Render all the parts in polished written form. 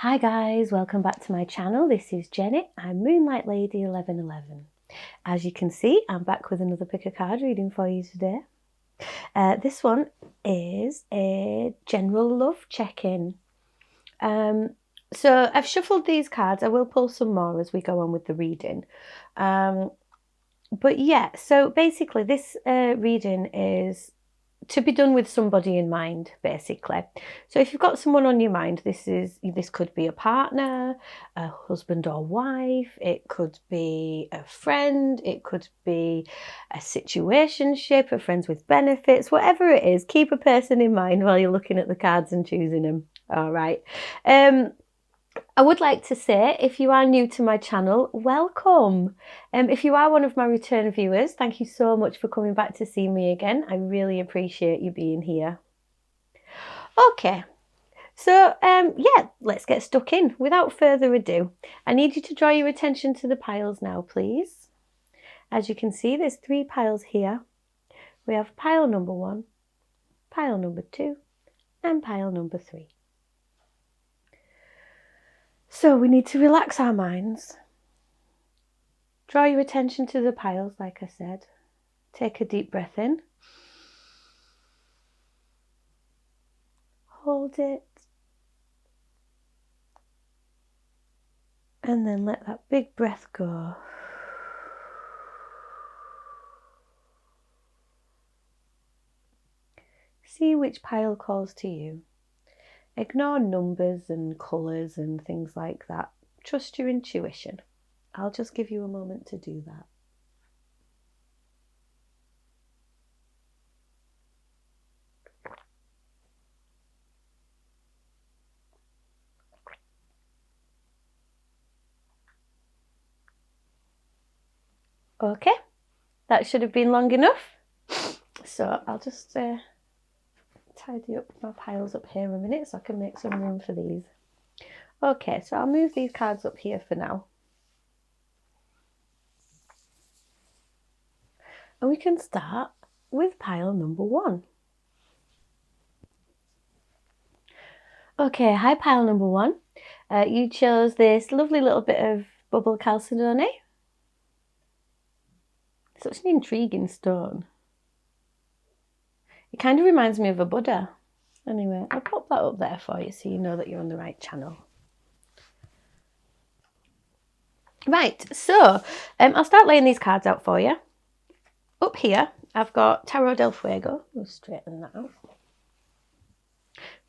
Hi guys, welcome back to my channel. This is Jenny. I'm Moonlight Lady 1111. As you can see, I'm back with another pick a card reading for you today. This one is a general love check-in. So I've shuffled these cards. I will pull some more as we go on with the reading. But yeah, so basically this reading is to be done with somebody in mind, basically. So if you've got someone on your mind, this could be a partner, a husband or wife, it could be a friend, it could be a situationship, a friends with benefits, whatever it is, keep a person in mind while you're looking at the cards and choosing them. All right. I would like to say, if you are new to my channel, welcome. If you are one of my return viewers, thank you so much for coming back to see me again. I really appreciate you being here. Okay, so yeah, let's get stuck in. Without further ado, I need you to draw your attention to the piles now, please. As you can see, there's 3 piles here. We have pile number 1, pile number 2, and pile number 3. So we need to relax our minds. Draw your attention to the piles, like I said. Take a deep breath in. Hold it. And then let that big breath go. See which pile calls to you. Ignore numbers and colours and things like that. Trust your intuition. I'll just give you a moment to do that. Okay, that should have been long enough. So I'll just tidy up my piles up here a minute so I can make some room for these. Okay, so I'll move these cards up here for now. And we can start with pile number 1. Okay, hi pile number 1. You chose this lovely little bit of bubble chalcedony. Such an intriguing stone. It kind of reminds me of a Buddha. Anyway, I'll pop that up there for you so you know that you're on the right channel. Right, so I'll start laying these cards out for you. Up here, I've got Tarot del Fuego. We'll straighten that out.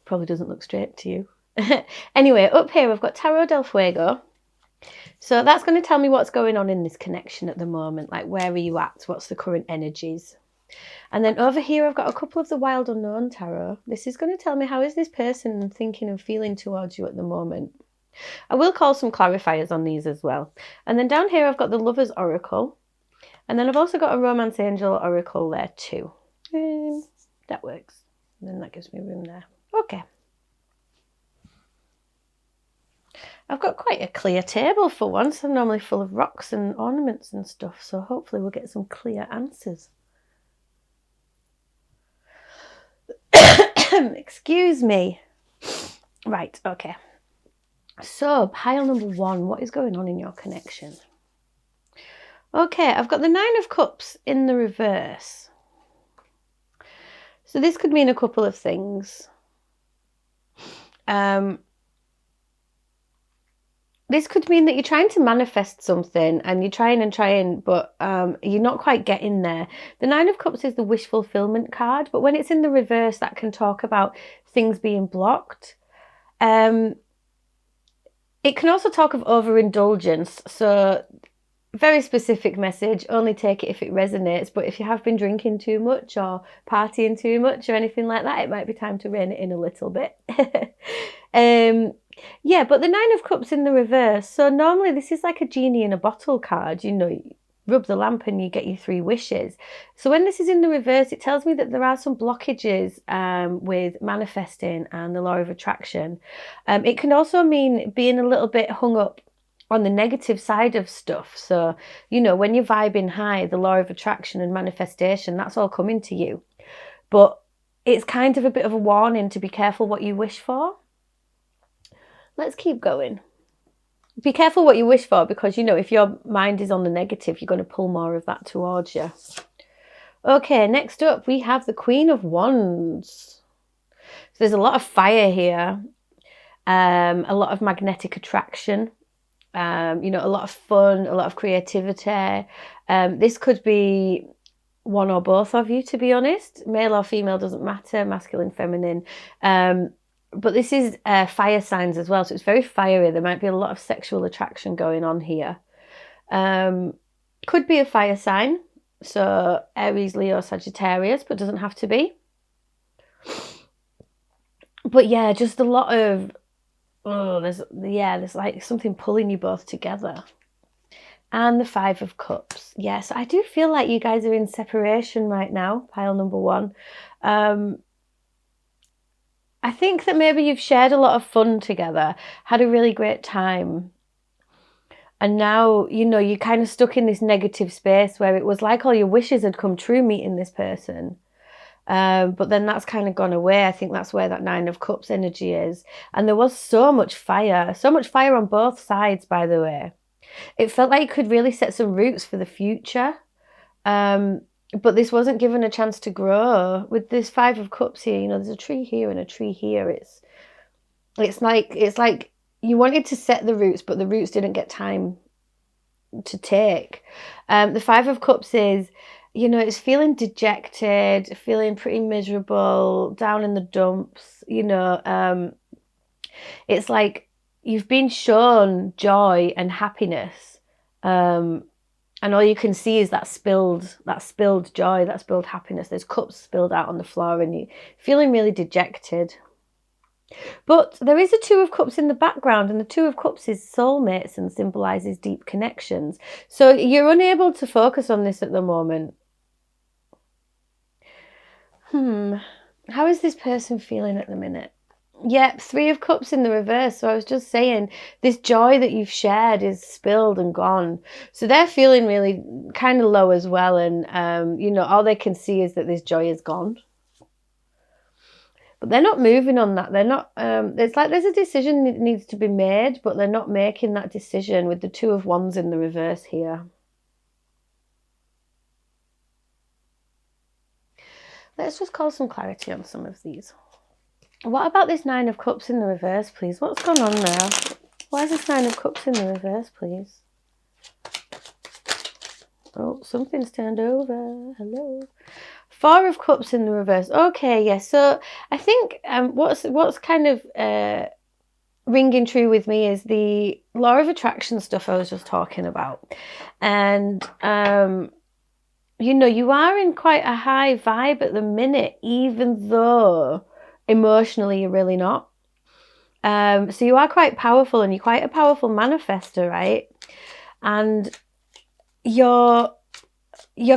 Probably doesn't look straight to you. Anyway, up here, I've got Tarot del Fuego. So that's going to tell me what's going on in this connection at the moment. Like, where are you at? What's the current energies? And then over here, I've got a couple of the Wild Unknown Tarot. This is going to tell me how is this person thinking and feeling towards you at the moment. I will call some clarifiers on these as well. And then down here, I've got the Lover's Oracle. And then I've also got a Romance Angel Oracle there too. That works. And then that gives me room there. Okay. I've got quite a clear table for once. I'm normally full of rocks and ornaments and stuff, so hopefully we'll get some clear answers. Excuse me. Right, okay. So, pile number 1, what is going on in your connection? Okay, I've got the 9 of Cups in the reverse. So this could mean a couple of things. This could mean that you're trying to manifest something and you're trying, but you're not quite getting there. The 9 of Cups is the wish fulfillment card, but when it's in the reverse, that can talk about things being blocked. It can also talk of overindulgence. So very specific message, only take it if it resonates. But if you have been drinking too much or partying too much or anything like that, it might be time to rein it in a little bit. Yeah, but the 9 of Cups in the reverse. So normally this is like a genie in a bottle card. You know, you rub the lamp and you get your 3 wishes. So when this is in the reverse, it tells me that there are some blockages with manifesting and the law of attraction. It can also mean being a little bit hung up on the negative side of stuff. So, you know, when you're vibing high, the law of attraction and manifestation, that's all coming to you. But it's kind of a bit of a warning to be careful what you wish for. Let's keep going. Be careful what you wish for, because, you know, if your mind is on the negative, you're going to pull more of that towards you. Okay, next up, we have the Queen of Wands. So there's a lot of fire here, a lot of magnetic attraction, you know, a lot of fun, a lot of creativity. This could be one or both of you, to be honest. Male or female, doesn't matter, masculine, feminine. But this is fire signs as well, so it's very fiery. There might be a lot of sexual attraction going on here. Could be a fire sign, so Aries, Leo, Sagittarius, but doesn't have to be. But yeah, just a lot of, there's like something pulling you both together. And the Five of Cups. Yes, I do feel like you guys are in separation right now, pile number one. I think that maybe you've shared a lot of fun together, had a really great time. And now, you know, you're kind of stuck in this negative space where it was like all your wishes had come true meeting this person. But then that's kind of gone away. I think that's where that Nine of Cups energy is. And there was so much fire on both sides, by the way. It felt like you could really set some roots for the future. But this wasn't given a chance to grow. With this Five of Cups here, you know, there's a tree here and a tree here. It's like you wanted to set the roots, but the roots didn't get time to take. The Five of Cups is, you know, it's feeling dejected, feeling pretty miserable, down in the dumps, you know. It's like you've been shown joy and happiness, and all you can see is that spilled joy, that spilled happiness. There's cups spilled out on the floor and you're feeling really dejected. But there is a Two of Cups in the background, and the Two of Cups is soulmates and symbolises deep connections. So you're unable to focus on this at the moment. How is this person feeling at the minute? Yep, Three of Cups in the reverse. So I was just saying, this joy that you've shared is spilled and gone. So they're feeling really kind of low as well. And, you know, all they can see is that this joy is gone. But they're not moving on that. They're not, it's like there's a decision that needs to be made, but they're not making that decision with the Two of Wands in the reverse here. Let's just call some clarity on some of these. What about this Nine of Cups in the reverse, please? What's going on there? Why is this Nine of Cups in the reverse, please? Oh, something's turned over. Hello. Four of Cups in the reverse. Okay, yes. So I think what's kind of ringing true with me is the law of attraction stuff I was just talking about. And you know, you are in quite a high vibe at the minute, even though emotionally you're really not. So you are quite powerful, and you're quite a powerful manifester, right? And you're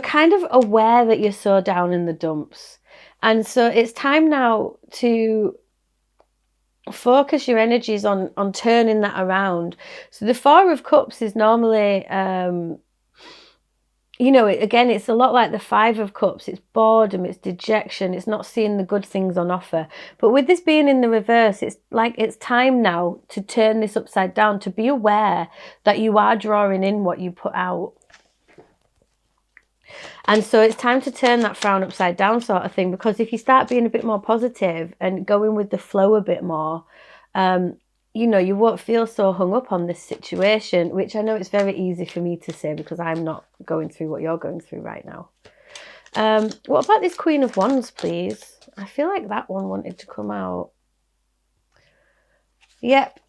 kind of aware that you're so down in the dumps. And so it's time now to focus your energies on turning that around. So the Four of Cups is normally you know, again, it's a lot like the Five of Cups. It's boredom, it's dejection, it's not seeing the good things on offer. But with this being in the reverse, it's like it's time now to turn this upside down, to be aware that you are drawing in what you put out. And so it's time to turn that frown upside down sort of thing, because if you start being a bit more positive and going with the flow a bit more, you know, you won't feel so hung up on this situation, which I know it's very easy for me to say because I'm not going through what you're going through right now. What about this Queen of Wands, please? I feel like that one wanted to come out. Yep.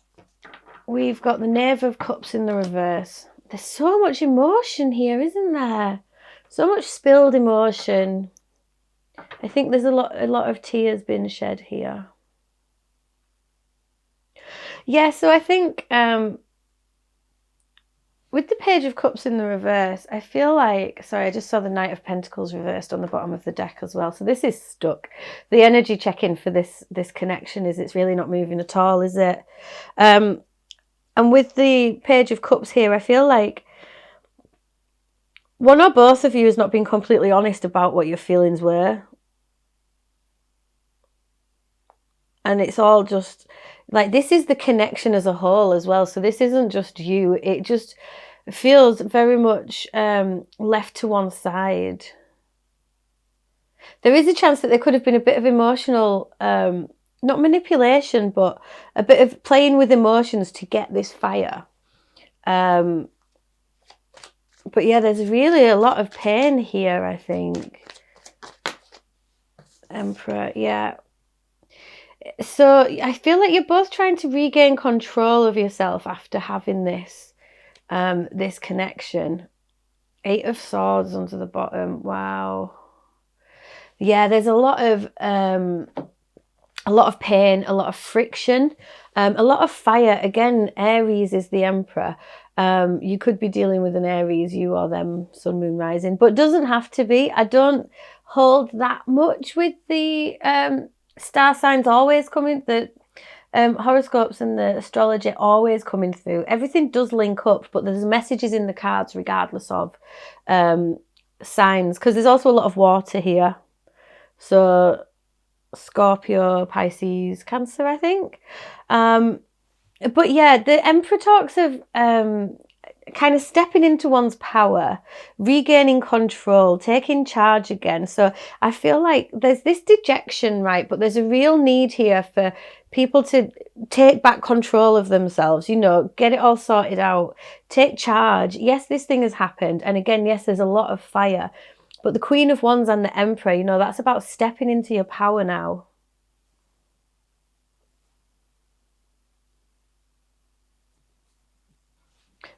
We've got the Knave of Cups in the reverse. There's so much emotion here, isn't there? So much spilled emotion. I think there's a lot of tears being shed here. Yeah, so I think with the Page of Cups in the reverse, I feel like, sorry, I just saw the Knight of Pentacles reversed on the bottom of the deck as well. So this is stuck. The energy check-in for this connection is it's really not moving at all, is it? And with the Page of Cups here, I feel like one or both of you has not been completely honest about what your feelings were. And it's all just, like this is the connection as a whole as well. So this isn't just you. It just feels very much left to one side. There is a chance that there could have been a bit of emotional, not manipulation, but a bit of playing with emotions to get this fire. But yeah, there's really a lot of pain here, I think. Emperor, yeah. So I feel like you're both trying to regain control of yourself after having this, this connection. 8 of Swords under the bottom. Wow. Yeah, there's a lot of pain, a lot of friction, a lot of fire. Again, Aries is the Emperor. You could be dealing with an Aries, you or them, Sun, Moon, Rising, but doesn't have to be. I don't hold that much with the star signs always coming. The horoscopes and the astrology always coming through. Everything does link up, but there's messages in the cards regardless of signs, because there's also a lot of water here. So Scorpio, Pisces, Cancer, I think. But yeah, the Emperor talks of kind of stepping into one's power, regaining control, taking charge again. So I feel like there's this dejection, right? But there's a real need here for people to take back control of themselves, you know, get it all sorted out, take charge. Yes, this thing has happened. And again, yes, there's a lot of fire. But the Queen of Wands and the Emperor, you know, that's about stepping into your power now.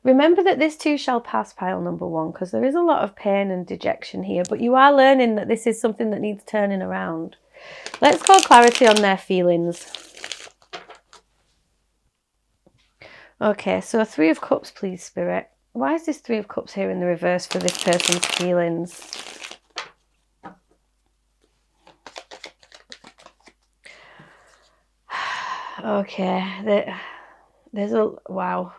Remember that this too shall pass, pile number 1, because there is a lot of pain and dejection here, but you are learning that this is something that needs turning around. Let's call clarity on their feelings. Okay, so 3 of Cups, please, Spirit. Why is this 3 of Cups here in the reverse for this person's feelings? Okay, there's a... wow.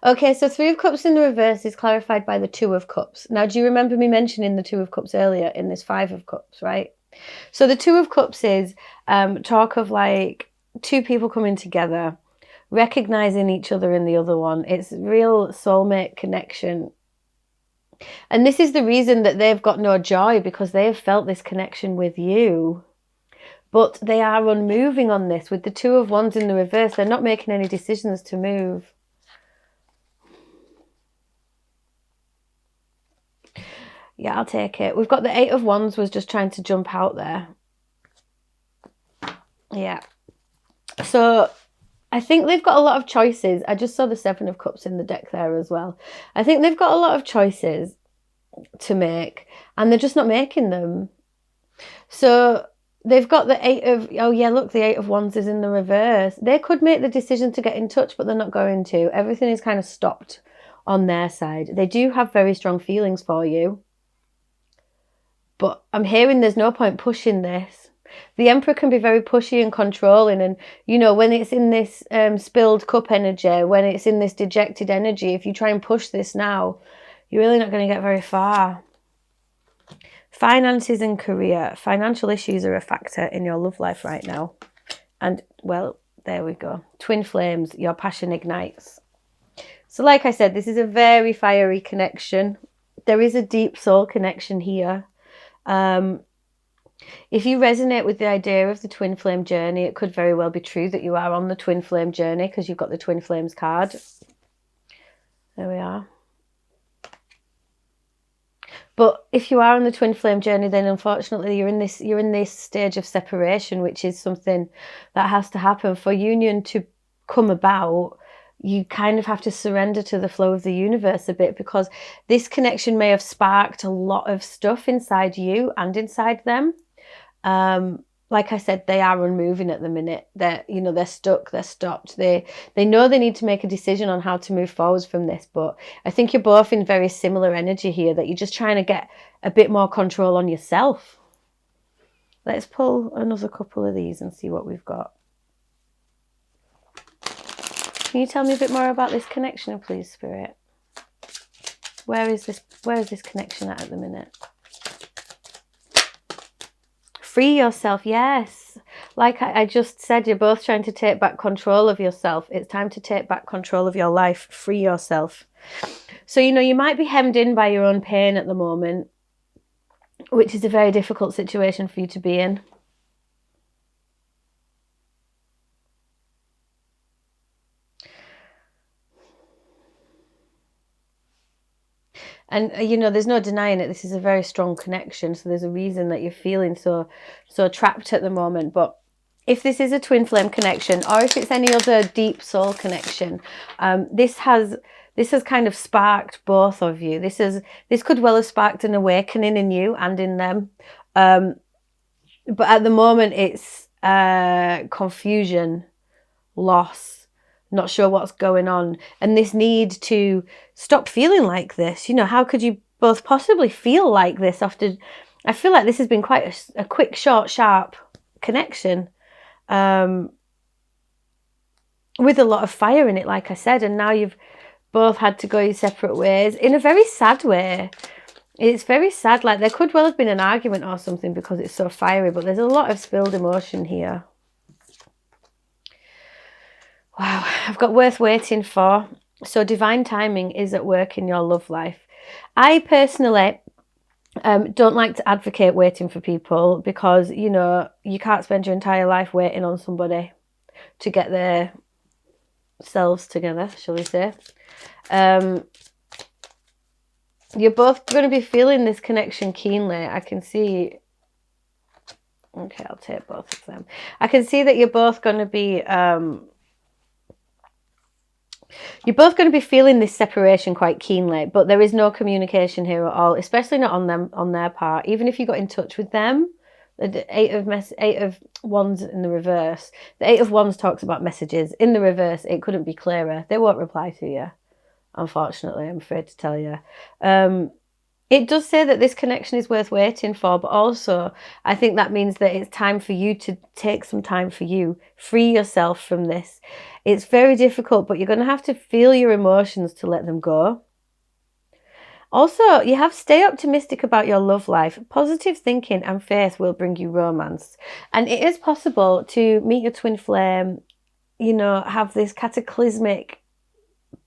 Okay, so 3 of Cups in the reverse is clarified by the 2 of Cups. Now, do you remember me mentioning the 2 of Cups earlier in this 5 of Cups, right? So the 2 of Cups is talk of like 2 people coming together, recognizing each other in the other one. It's real soulmate connection. And this is the reason that they've got no joy, because they have felt this connection with you. But they are unmoving on this. With the 2 of Wands in the reverse, they're not making any decisions to move. Yeah, I'll take it. We've got the 8 of Wands was just trying to jump out there. Yeah. So I think they've got a lot of choices. I just saw the 7 of Cups in the deck there as well. I think they've got a lot of choices to make, and they're just not making them. So they've got the 8 of... oh yeah, look, the 8 of Wands is in the reverse. They could make the decision to get in touch, but they're not going to. Everything is kind of stopped on their side. They do have very strong feelings for you, but I'm hearing there's no point pushing this. The Emperor can be very pushy and controlling, and you know, when it's in this spilled cup energy, when it's in this dejected energy, if you try and push this now, you're really not going to get very far. Finances and career. Financial issues are a factor in your love life right now. And well, there we go. Twin flames, your passion ignites. So like I said, this is a very fiery connection. There is a deep soul connection here. If you resonate with the idea of the twin flame journey, it could very well be true that you are on the twin flame journey, because you've got the twin flames card. There we are. But if you are on the twin flame journey, then unfortunately you're in this stage of separation, which is something that has to happen. For union to come about, you kind of have to surrender to the flow of the universe a bit, because this connection may have sparked a lot of stuff inside you and inside them. Like I said, they are unmoving at the minute. They're stuck, they're stopped. They know they need to make a decision on how to move forwards from this, but I think you're both in very similar energy here, that you're just trying to get a bit more control on yourself. Let's pull another couple of these and see what we've got. Can you tell me a bit more about this connection, please, Spirit? Where is this connection at the minute? Free yourself, yes. like I just said, you're both trying to take back control of yourself. It's time to take back control of your life, free yourself. So, you might be hemmed in by your own pain at the moment, which is a very difficult situation for you to be in. And there's no denying it. This is a very strong connection. So there's a reason that you're feeling so trapped at the moment. But if this is a twin flame connection, or if it's any other deep soul connection, this has kind of sparked both of you. This could well have sparked an awakening in you and in them. But at the moment, it's confusion, loss, not sure what's going on, and this need to stop feeling like this. How could you both possibly feel like this after? I feel like this has been quite a quick, short, sharp connection, with a lot of fire in it, like I said, and now you've both had to go your separate ways in a very sad way. It's very sad. Like, there could well have been an argument or something because it's so fiery, but there's a lot of spilled emotion here. Wow, I've got worth waiting for. So divine timing is at work in your love life. I personally don't like to advocate waiting for people because, you can't spend your entire life waiting on somebody to get their selves together, shall we say. You're both going to be feeling this connection keenly. I can see... Okay, I'll take both of them. I can see that you're both going to be... You're both going to be feeling this separation quite keenly, but there is no communication here at all, especially not on their part. Even if you got in touch with them, the Eight of Wands in the reverse. The Eight of Wands talks about messages. In the reverse, it couldn't be clearer. They won't reply to you, unfortunately, I'm afraid to tell you. It does say that this connection is worth waiting for, but also I think that means that it's time for you to take some time for you. Free yourself from this. It's very difficult, but you're going to have to feel your emotions to let them go. Also, you have to stay optimistic about your love life. Positive thinking and faith will bring you romance. And it is possible to meet your twin flame, have this cataclysmic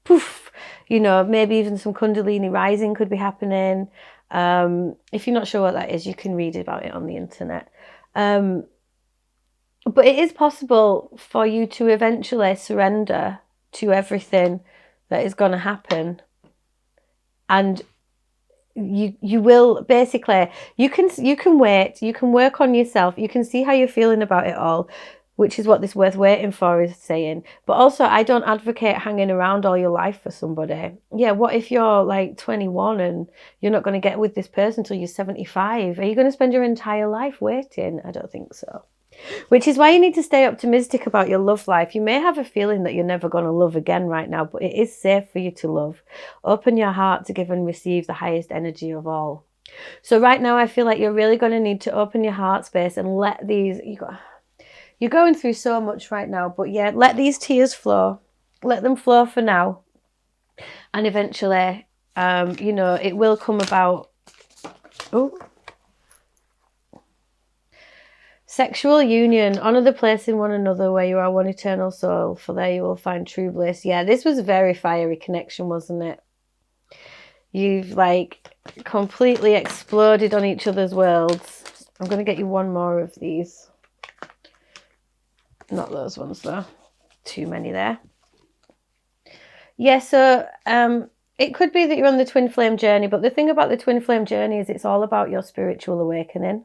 poof, maybe even some Kundalini rising could be happening. If you're not sure what that is, you can read about it on the internet. But it is possible for you to eventually surrender to everything that is going to happen. And you will basically, you can wait, you can work on yourself, you can see how you're feeling about it all, which is what this worth waiting for is saying. But also, I don't advocate hanging around all your life for somebody. Yeah, what if you're like 21 and you're not going to get with this person until you're 75? Are you going to spend your entire life waiting? I don't think so. Which is why you need to stay optimistic about your love life. You may have a feeling that you're never going to love again right now, but it is safe for you to love. Open your heart to give and receive the highest energy of all. So right now, I feel like you're really going to need to open your heart space and let these... You're going through so much right now, but yeah, let these tears flow. Let them flow for now. And eventually, it will come about. Oh. Sexual union. Honour the place in one another where you are one eternal soul, for there you will find true bliss. Yeah, this was a very fiery connection, wasn't it? You've completely exploded on each other's worlds. I'm going to get you one more of these. Not those ones though. Too many there. Yeah, so it could be that you're on the twin flame journey, but the thing about the twin flame journey is it's all about your spiritual awakening.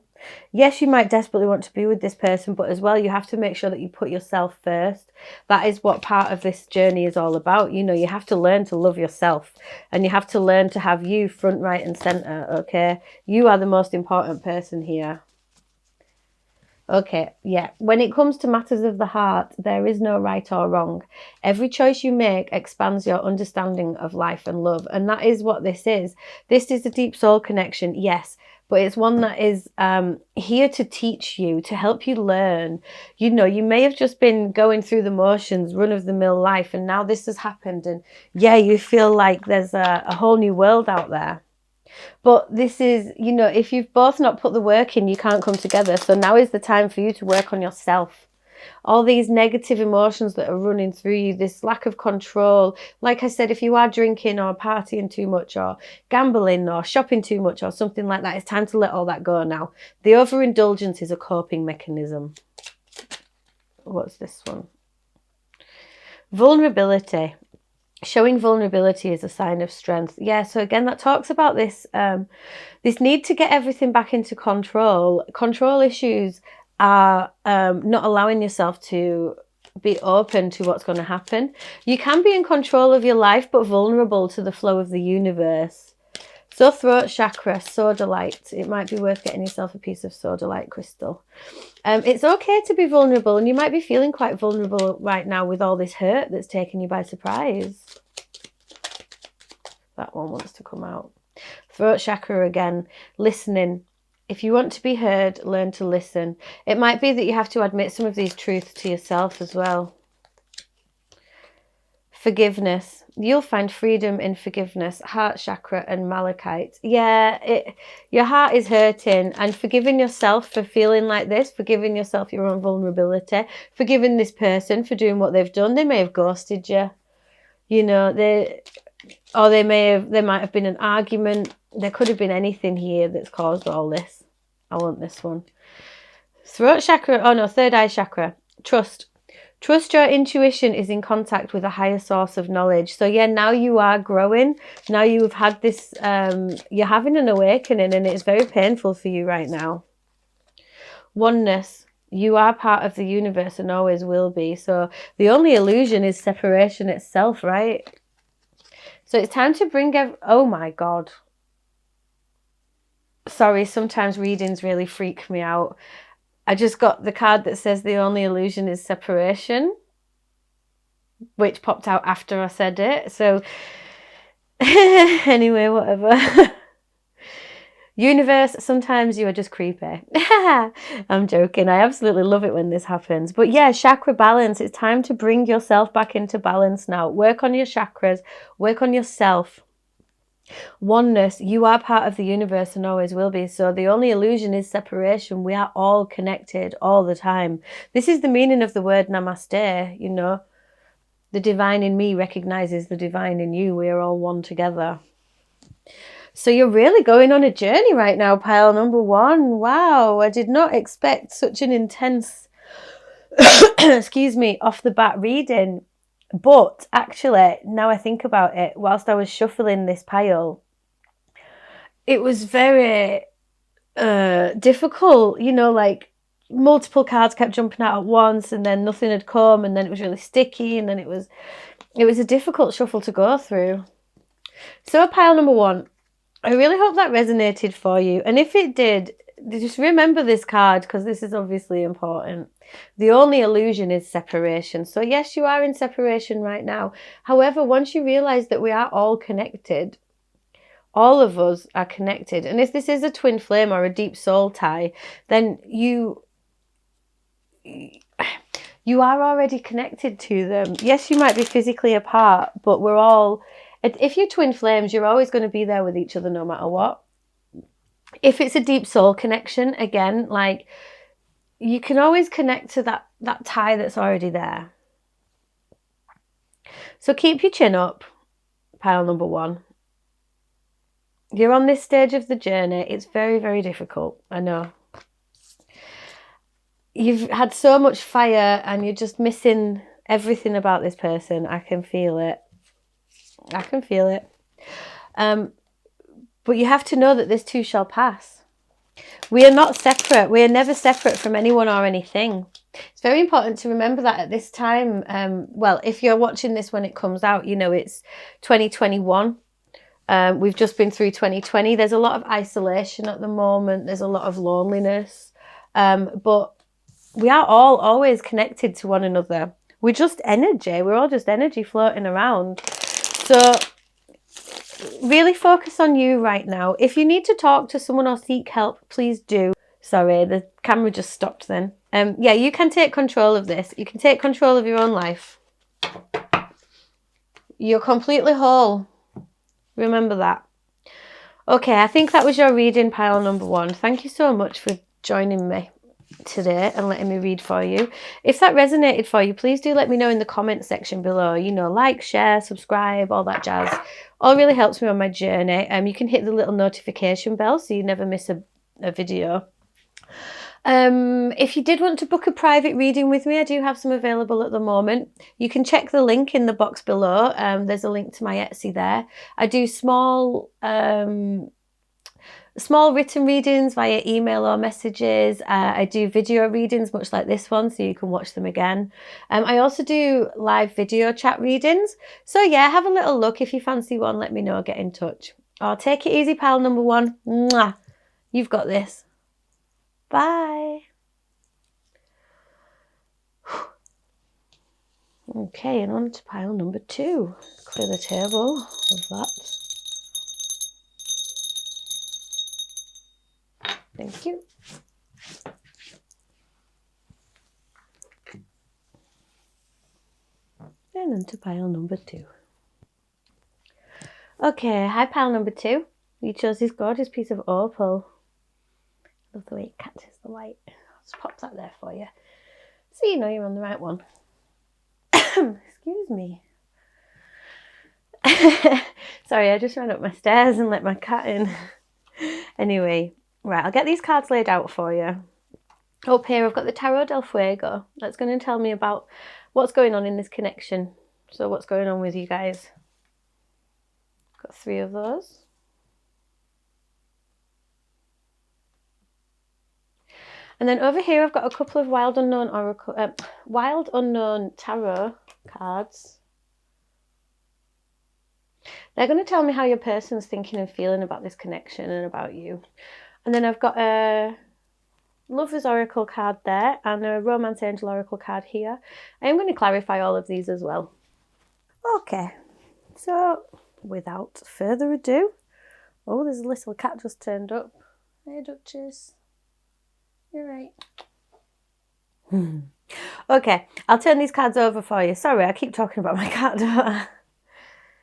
Yes, you might desperately want to be with this person, but as well, you have to make sure that you put yourself first. That is what part of this journey is all about. You have to learn to love yourself, and you have to learn to have you front, right and center, okay? You are the most important person here. Okay, yeah. When it comes to matters of the heart, there is no right or wrong. Every choice you make expands your understanding of life and love. And that is what this is. This is a deep soul connection, yes. But it's one that is here to teach you, to help you learn. You may have just been going through the motions, run-of-the-mill life, and now this has happened. And yeah, you feel like there's a whole new world out there. But this is, you know, if you've both not put the work in, you can't come together. So now is the time for you to work on yourself. All these negative emotions that are running through you, this lack of control. Like I said, if you are drinking or partying too much or gambling or shopping too much or something like that, it's time to let all that go now. The overindulgence is a coping mechanism. What's this one? Vulnerability. Showing vulnerability is a sign of strength. Yeah, so again, that talks about this this need to get everything back into control. Control issues are not allowing yourself to be open to what's going to happen. You can be in control of your life, but vulnerable to the flow of the universe. So throat chakra, sodalite. It might be worth getting yourself a piece of sodalite crystal. It's okay to be vulnerable, and you might be feeling quite vulnerable right now with all this hurt that's taken you by surprise. That one wants to come out. Throat chakra again, listening. If you want to be heard, learn to listen. It might be that you have to admit some of these truths to yourself as well. Forgiveness. You'll find freedom in forgiveness. Heart chakra and malachite. Yeah, your heart is hurting, and forgiving yourself for feeling like this, forgiving yourself your own vulnerability, forgiving this person for doing what they've done. They may have ghosted you. You know, there might have been an argument. There could have been anything here that's caused all this. I want this one. Throat chakra. Oh no, third eye chakra. Trust. Trust your intuition is in contact with a higher source of knowledge. So yeah, now you are growing. Now you've had this, you're having an awakening, and it's very painful for you right now. Oneness. You are part of the universe and always will be. So the only illusion is separation itself, right? So it's time to bring oh my God. Sorry, sometimes readings really freak me out. I just got the card that says the only illusion is separation, which popped out after I said it. So anyway, whatever. Universe, sometimes you are just creepy. I'm joking. I absolutely love it when this happens. But yeah, chakra balance. It's time to bring yourself back into balance now. Work on your chakras. Work on yourself. Oneness. You are part of the universe and always will be. So the only illusion is separation. We are all connected all the time. This is the meaning of the word namaste, you know. The divine in me recognizes the divine in you. We are all one together. So you're really going on a journey right now, pile number one. Wow, I did not expect such an intense, excuse me, off the bat reading. But actually, now I think about it, whilst I was shuffling this pile, it was very difficult, you know, like multiple cards kept jumping out at once, and then nothing had come, and then it was really sticky, and then it was a difficult shuffle to go through. So pile number one, I really hope that resonated for you. And if it did, just remember this card, because this is obviously important. The only illusion is separation. So yes, you are in separation right now. However, once you realize that we are all connected, all of us are connected. And if this is a twin flame or a deep soul tie, then you are already connected to them. Yes, you might be physically apart, but we're all, if you're twin flames, you're always going to be there with each other no matter what. If it's a deep soul connection, again, like, you can always connect to that tie that's already there. So keep your chin up, pile number one. You're on this stage of the journey. It's very, very difficult. I know. You've had so much fire and you're just missing everything about this person. I can feel it. I can feel it. But you have to know that this too shall pass. We are not separate. We are never separate from anyone or anything. It's very important to remember that at this time. Well, if you're watching this when it comes out, you know, it's 2021. We've just been through 2020. There's a lot of isolation at the moment. There's a lot of loneliness. But we are all always connected to one another. We're just energy. We're all just energy floating around. So really focus on you right now. If you need to talk to someone or seek help, please do. Sorry, the camera just stopped then. Yeah, you can take control of this. You can take control of your own life. You're completely whole. Remember that. Okay, I think that was your reading pile number 1. Thank you so much for joining me today and letting me read for you. If that resonated for you, please do let me know in the comment section below. You know, like, share, subscribe, all that jazz. All really helps me on my journey. You can hit the little notification bell so you never miss a video. If you did want to book a private reading with me, I do have some available at the moment. You can check the link in the box below. There's a link to my Etsy there. I do small written readings via email or messages. I do video readings, much like this one, so you can watch them again. I also do live video chat readings. So yeah, have a little look. If you fancy one, let me know. Get in touch. Oh, take it easy, pal number 1. Mwah. You've got this. Bye. Okay, and on to pile number 2. Clear the table of that. Thank you. And on to pile number 2. Okay, hi pile number 2. You chose this gorgeous piece of opal. Love the way it catches the light. I'll just pop that there for you, so you know you're on the right one. Excuse me. Sorry, I just ran up my stairs and let my cat in. Anyway, right, I'll get these cards laid out for you. Up here I've got the Tarot del Fuego. That's going to tell me about what's going on in this connection. So what's going on with you guys. Got 3 of those. And then over here I've got a couple of Wild Unknown Tarot cards. They're going to tell me how your person's thinking and feeling about this connection and about you. And then I've got a Lover's Oracle card there and a Romance Angel Oracle card here. I am going to clarify all of these as well. Okay, so without further ado, oh, there's a little cat just turned up. Hey, Duchess. You're right. Okay, I'll turn these cards over for you. Sorry, I keep talking about my cat, don't I?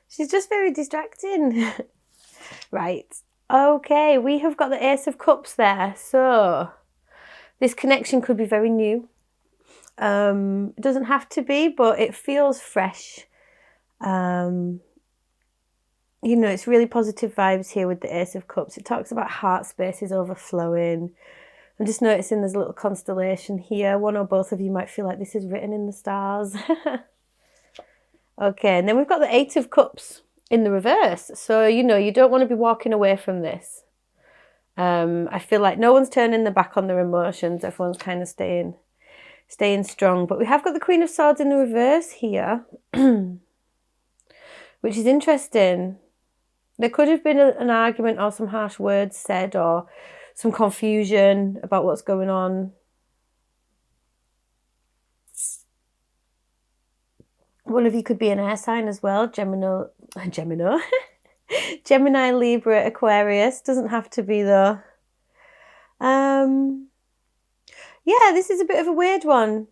She's just very distracting. Right. Okay, we have got the Ace of Cups there. So this connection could be very new. It doesn't have to be, but it feels fresh. You know, it's really positive vibes here with the Ace of Cups. It talks about heart spaces overflowing. I'm just noticing there's a little constellation here. One or both of you might feel like this is written in the stars. Okay, and then we've got the 8 of Cups in the reverse. So, you know, you don't want to be walking away from this. I feel like no one's turning their back on their emotions. Everyone's kind of staying strong. But we have got the Queen of Swords in the reverse here, which is interesting. There could have been an argument or some harsh words said or some confusion about what's going on. One of you could be an air sign as well. Gemini, Libra, Aquarius. Doesn't have to be though. Yeah, this is a bit of a weird one.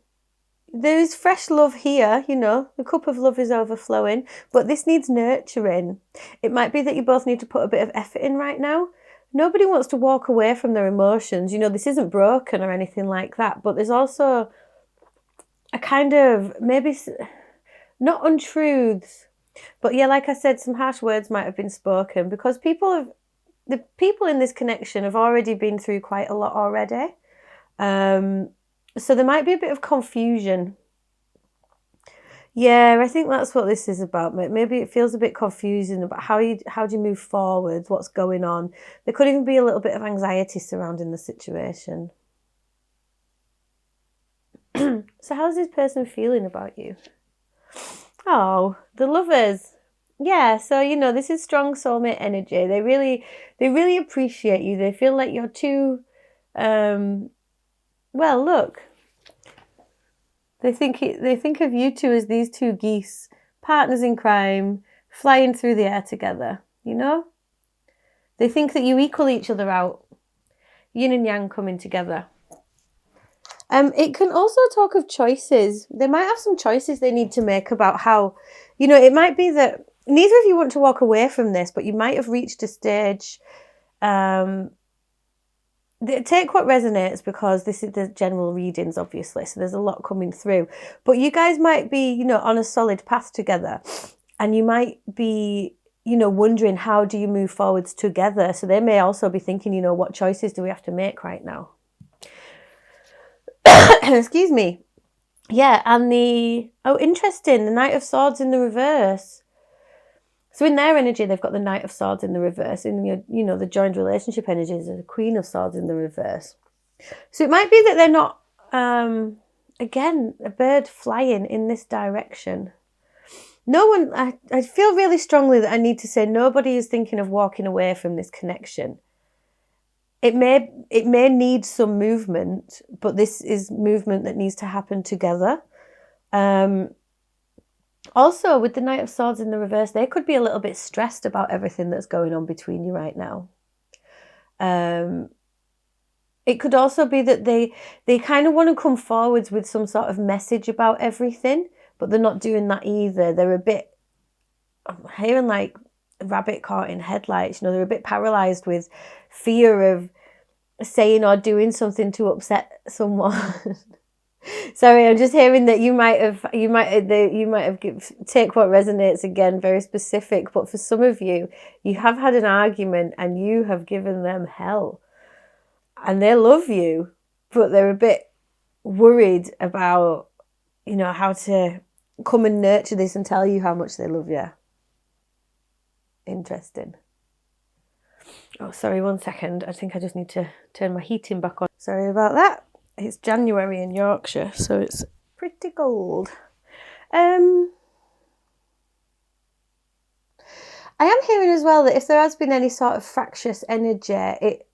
There is fresh love here, you know. The cup of love is overflowing, but this needs nurturing. It might be that you both need to put a bit of effort in right now. Nobody wants to walk away from their emotions. You know, this isn't broken or anything like that, but there's also a kind of, maybe not untruths, but yeah, like I said, some harsh words might have been spoken because the people in this connection have already been through quite a lot already. So there might be a bit of confusion. Yeah, I think that's what this is about. Maybe it feels a bit confusing about how do you move forward, what's going on. There could even be a little bit of anxiety surrounding the situation. So how's this person feeling about you? Oh, the Lovers. Yeah, so you know, this is strong soulmate energy. They really appreciate you. They feel like you're too well, look. They think of you two as these 2 geese, partners in crime, flying through the air together, you know? They think that you equal each other out. Yin and yang coming together. It can also talk of choices. They might have some choices they need to make about how, you know, it might be that neither of you want to walk away from this, but you might have reached a stage. Take what resonates, because this is the general readings, obviously, so there's a lot coming through. But you guys might be, you know, on a solid path together, and you might be, you know, wondering how do you move forwards together. So they may also be thinking, you know, what choices do we have to make right now? Excuse me. Yeah, and interesting, the Knight of Swords in the reverse. So in their energy, they've got the Knight of Swords in the reverse. In your, you know, the joined relationship energies, the Queen of Swords in the reverse. So it might be that they're not, again, a bird flying in this direction. No one, I feel really strongly that I need to say nobody is thinking of walking away from this connection. It may need some movement, but this is movement that needs to happen together. Also, with the Knight of Swords in the reverse, they could be a little bit stressed about everything that's going on between you right now. It could also be that they kind of want to come forwards with some sort of message about everything, but they're not doing that either. They're a bit, I'm hearing like a rabbit caught in headlights. You know, they're a bit paralyzed with fear of saying or doing something to upset someone. Sorry, I'm just hearing that you might have take what resonates again, very specific. But for some of you, you have had an argument and you have given them hell, and they love you, but they're a bit worried about, you know, how to come and nurture this and tell you how much they love you. Interesting. Oh, sorry, 1 second. I think I just need to turn my heating back on. Sorry about that. It's January in Yorkshire, so it's pretty cold. I am hearing as well that if there has been any sort of fractious energy,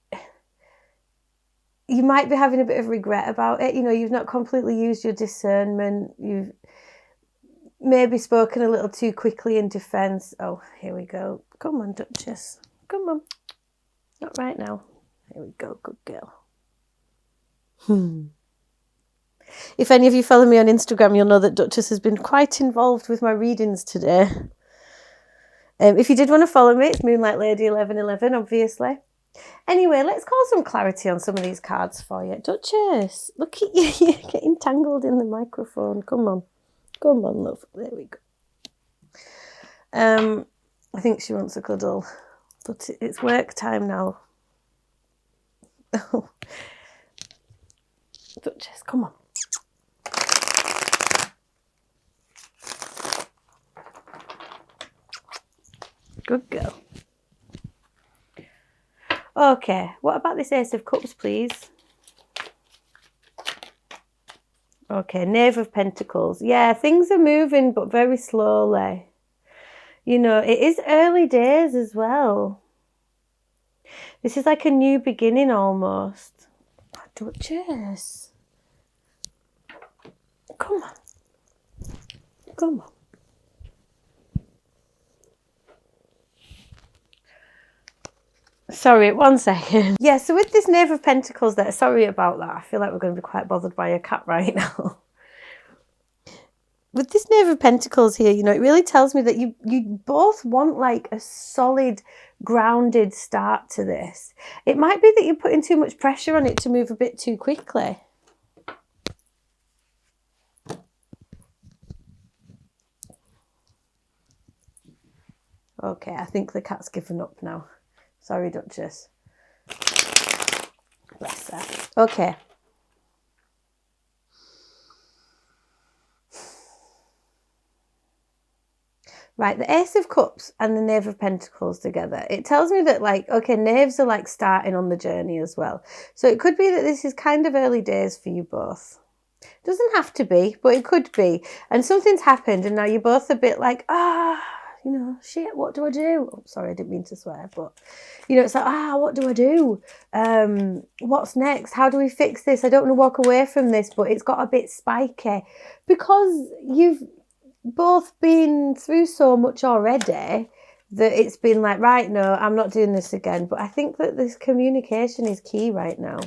you might be having a bit of regret about it. You know, you've not completely used your discernment. You've maybe spoken a little too quickly in defence. Oh, here we go. Come on, Duchess. Come on. Not right now. Here we go. Good girl. If any of you follow me on Instagram, you'll know that Duchess has been quite involved with my readings today. If you did want to follow me, it's Moonlight Lady 1111, obviously. Anyway, let's call some clarity on some of these cards for you. Duchess, look at you. You're getting tangled in the microphone. Come on. Come on, love. There we go. I think she wants a cuddle, but it's work time now. Duchess, come on. Good girl. Okay, what about this Ace of Cups, please? Okay, Knave of Pentacles. Yeah, things are moving, but very slowly. You know, it is early days as well. This is like a new beginning almost. Oh, Duchess. Come on. Come on. Sorry, 1 second. Yeah, so with this Knave of Pentacles there, sorry about that. I feel like we're going to be quite bothered by a cat right now. With this Knave of Pentacles here, you know, it really tells me that you both want like a solid, grounded start to this. It might be that you're putting too much pressure on it to move a bit too quickly. Okay, I think the cat's given up now. Sorry, Duchess. Bless her. Okay. Right, the Ace of Cups and the Knave of Pentacles together. It tells me that, like, okay, knaves are like starting on the journey as well. So it could be that this is kind of early days for you both. It doesn't have to be, but it could be. And something's happened and now you're both a bit like, you know, shit, what do I do? Oh, sorry, I didn't mean to swear, but, you know, it's like, what do I do? What's next? How do we fix this? I don't want to walk away from this, but it's got a bit spiky. Because you've both been through so much already that it's been like, right, no, I'm not doing this again. But I think that this communication is key right now.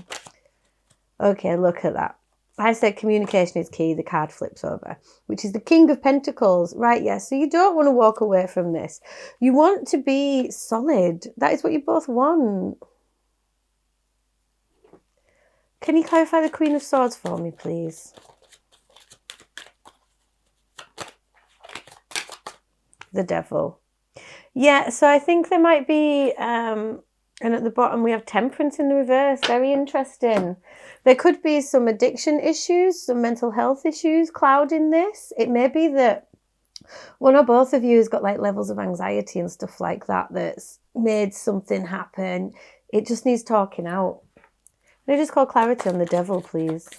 Okay, look at that. I said communication is key. The card flips over, which is the King of Pentacles. Right, yes. So you don't want to walk away from this. You want to be solid. That is what you both want. Can you clarify the Queen of Swords for me, please? The Devil. Yeah, so I think there might be, and at the bottom we have Temperance in the reverse. Very interesting. There could be some addiction issues, some mental health issues clouding this. It may be that one or both of you has got like levels of anxiety and stuff like that that's made something happen. It just needs talking out. Can I just call clarity on the Devil, please?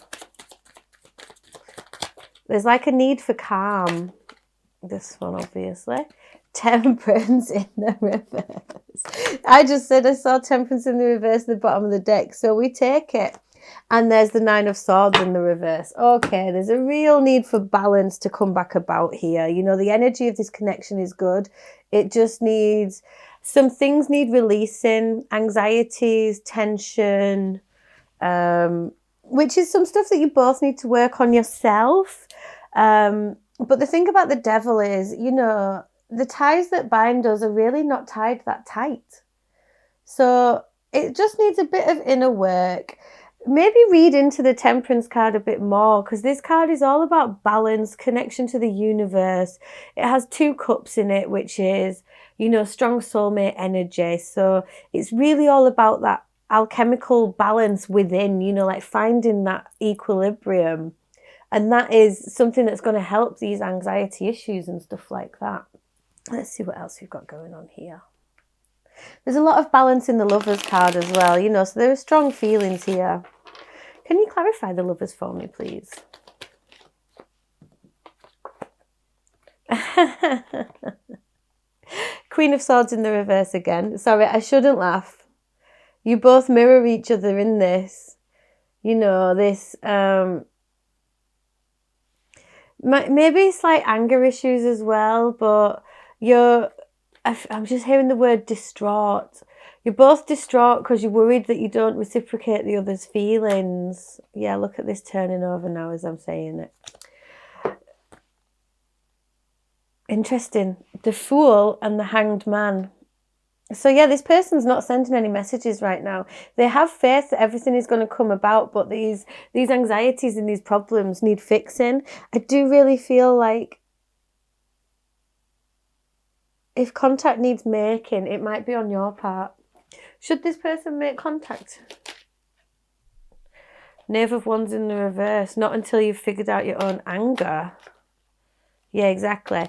There's like a need for calm. This one, obviously. Temperance in the reverse. I just said I saw Temperance in the reverse at the bottom of the deck, so we take it. And there's the Nine of Swords in the reverse. Okay, there's a real need for balance to come back about here. You know, the energy of this connection is good. It just needs, some things need releasing, anxieties, tension, which is some stuff that you both need to work on yourself. But the thing about the Devil is, you know, the ties that bind us are really not tied that tight. So it just needs a bit of inner work. Maybe read into the Temperance card a bit more, because this card is all about balance, connection to the universe. It has 2 cups in it, which is, you know, strong soulmate energy. So it's really all about that alchemical balance within, you know, like finding that equilibrium. And that is something that's going to help these anxiety issues and stuff like that. Let's see what else we've got going on here. There's a lot of balance in the Lovers card as well, you know, so there are strong feelings here. Can you clarify the Lovers for me, please? Queen of Swords in the reverse again. Sorry, I shouldn't laugh. You both mirror each other in this. You know, this... maybe slight anger issues as well, but I'm just hearing the word distraught. You're both distraught because you're worried that you don't reciprocate the other's feelings. Yeah, look at this turning over now as I'm saying it. Interesting. The Fool and the Hanged Man. So yeah, this person's not sending any messages right now. They have faith that everything is going to come about, but these anxieties and these problems need fixing. I do really feel like if contact needs making, it might be on your part. Should this person make contact? Knave of Wands in the reverse. Not until you've figured out your own anger. Yeah, exactly.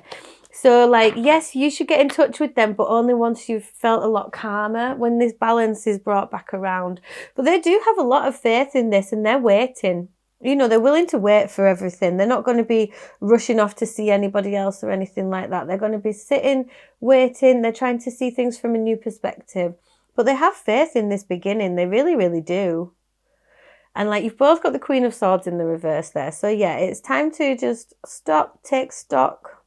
So, like, yes, you should get in touch with them, but only once you've felt a lot calmer, when this balance is brought back around. But they do have a lot of faith in this, and they're waiting. You know, they're willing to wait for everything. They're not going to be rushing off to see anybody else or anything like that. They're going to be sitting, waiting. They're trying to see things from a new perspective. But they have faith in this beginning. They really, really do. And, like, you've both got the Queen of Swords in the reverse there. So, yeah, it's time to just stop, take stock.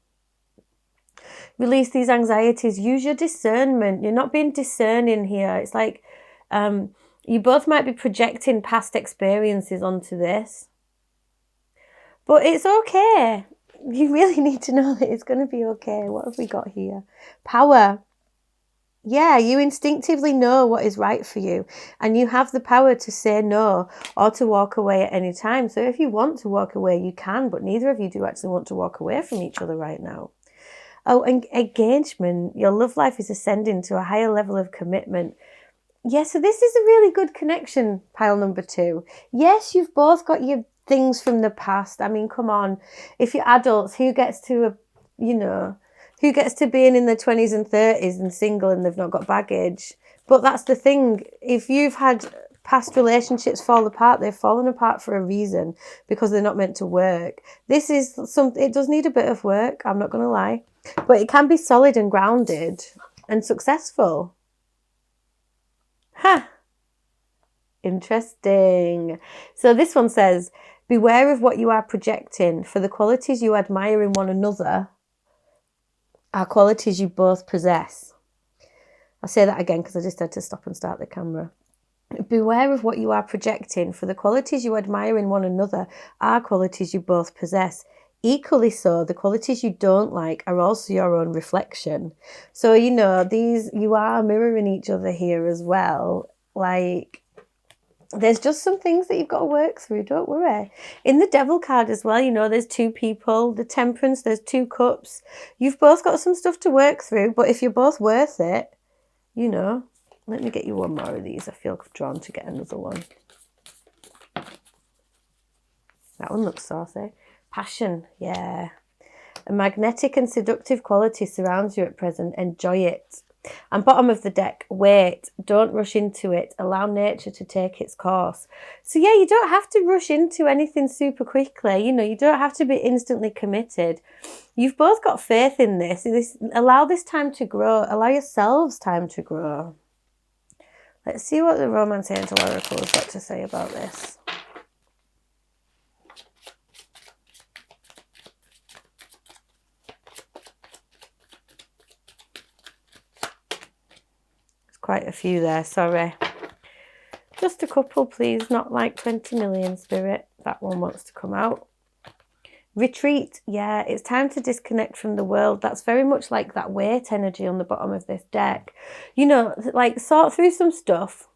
Release these anxieties. Use your discernment. You're not being discerning here. It's like you both might be projecting past experiences onto this. But it's okay. You really need to know that it's going to be okay. What have we got here? Power. Yeah, you instinctively know what is right for you. And you have the power to say no or to walk away at any time. So if you want to walk away, you can. But neither of you do actually want to walk away from each other right now. Oh, and engagement. Your love life is ascending to a higher level of commitment. Yeah, so this is a really good connection, pile number 2. Yes, you've both got your things from the past. I mean, come on. If you're adults, who gets to, who gets to being in their 20s and 30s and single and they've not got baggage? But that's the thing. If you've had past relationships fall apart, they've fallen apart for a reason, because they're not meant to work. This is it does need a bit of work, I'm not going to lie. But it can be solid and grounded and successful. Ha! Interesting. So this one says, beware of what you are projecting, for the qualities you admire in one another are qualities you both possess. I'll say that again because I just had to stop and start the camera. Beware of what you are projecting, for the qualities you admire in one another are qualities you both possess. Equally so, the qualities you don't like are also your own reflection. So, you know, you are mirroring each other here as well. Like, there's just some things that you've got to work through, don't worry. In the Devil card as well, you know, there's two people. The Temperance, there's 2 cups. You've both got some stuff to work through, but if you're both worth it, you know. Let me get you one more of these. I feel drawn to get another one. That one looks saucy. Passion, yeah. A magnetic and seductive quality surrounds you at present. Enjoy it. And bottom of the deck, wait. Don't rush into it. Allow nature to take its course. So yeah, you don't have to rush into anything super quickly. You know, you don't have to be instantly committed. You've both got faith in this. Allow this time to grow. Allow yourselves time to grow. Let's see what the Romance Angel Oracle has got to say about this. There's quite a few there, sorry. Just a couple, please, not like 20 million, Spirit. That one wants to come out. Retreat, yeah, it's time to disconnect from the world. That's very much like that weight energy on the bottom of this deck. You know, like sort through some stuff.